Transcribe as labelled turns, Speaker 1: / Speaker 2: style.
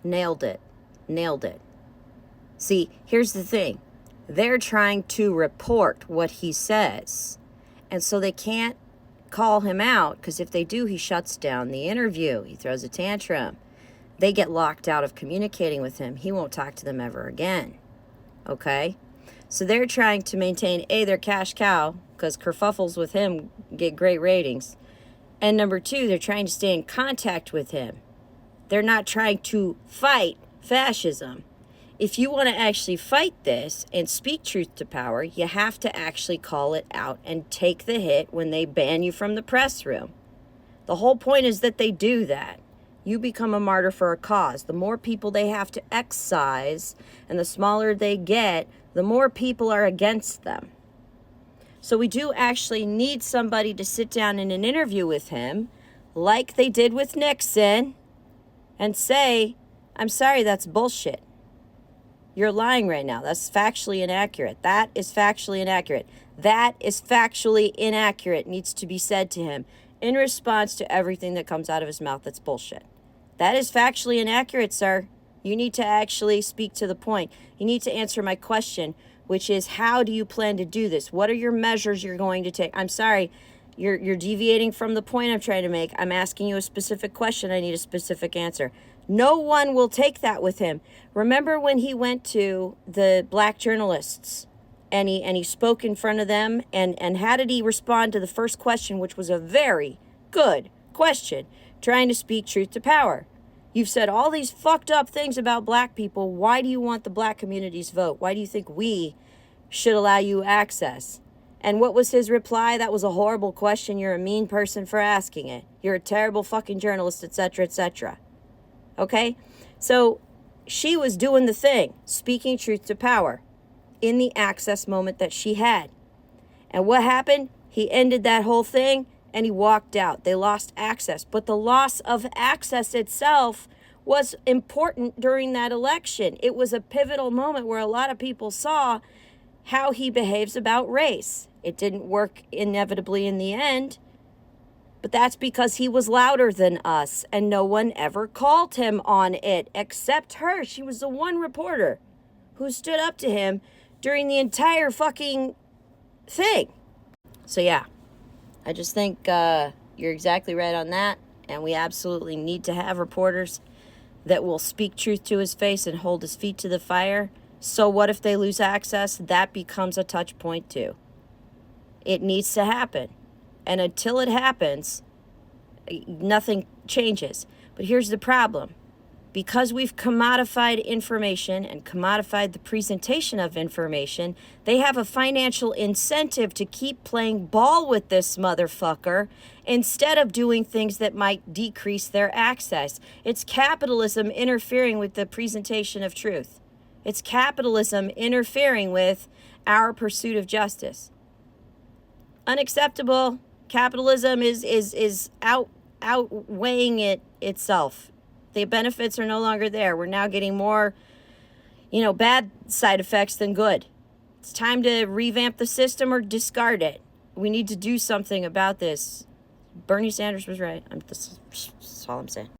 Speaker 1: Nailed it. Nailed it. See, here's the thing. They're trying to report what he says. And so they can't call him out, because if they do, he shuts down the interview. He throws a tantrum. They get locked out of communicating with him. He won't talk to them ever again. Okay? So they're trying to maintain, A, their cash cow, because kerfuffles with him get great ratings. And number two, they're trying to stay in contact with him. They're not trying to fight fascism. If you want to actually fight this and speak truth to power, you have to actually call it out and take the hit when they ban you from the press room. The whole point is that they do that. You become a martyr for a cause. The more people they have to excise and the smaller they get, the more people are against them. So we do actually need somebody to sit down in an interview with him, like they did with Nixon, and say, I'm sorry, that's bullshit. You're lying right now. That's factually inaccurate. That is factually inaccurate. That is factually inaccurate, needs to be said to him in response to everything that comes out of his mouth that's bullshit. That is factually inaccurate, sir. You need to actually speak to the point. You need to answer my question, which is, how do you plan to do this? What are your measures you're going to take? I'm sorry, you're deviating from the point I'm trying to make. I'm asking you a specific question. I need a specific answer. No one will take that with him. Remember when he went to the black journalists and he spoke in front of them, and how did he respond to the first question, which was a very good question, trying to speak truth to power? You've said all these fucked up things about black people. Why do you want the black community's vote? Why do you think we should allow you access? And what was his reply? That was a horrible question. You're a mean person for asking it. You're a terrible fucking journalist, etc., etc. Okay? So she was doing the thing, speaking truth to power in the access moment that she had. And what happened? He ended that whole thing and he walked out. They lost access. But the loss of access itself was important during that election. It was a pivotal moment where a lot of people saw how he behaves about race. It didn't work inevitably in the end, but that's because he was louder than us, and no one ever called him on it except her. She was the one reporter who stood up to him during the entire fucking thing. So yeah, I just think you're exactly right on that, and we absolutely need to have reporters that will speak truth to his face and hold his feet to the fire. So what if they lose access? That becomes a touch point too. It needs to happen. And until it happens, nothing changes. But here's the problem. Because we've commodified information and commodified the presentation of information, they have a financial incentive to keep playing ball with this motherfucker instead of doing things that might decrease their access. It's capitalism interfering with the presentation of truth. It's capitalism interfering with our pursuit of justice. Unacceptable. Capitalism is outweighing itself. The benefits are no longer there. We're now getting more, bad side effects than good. It's time to revamp the system or discard it. We need to do something about this. Bernie Sanders was right. That's all I'm saying.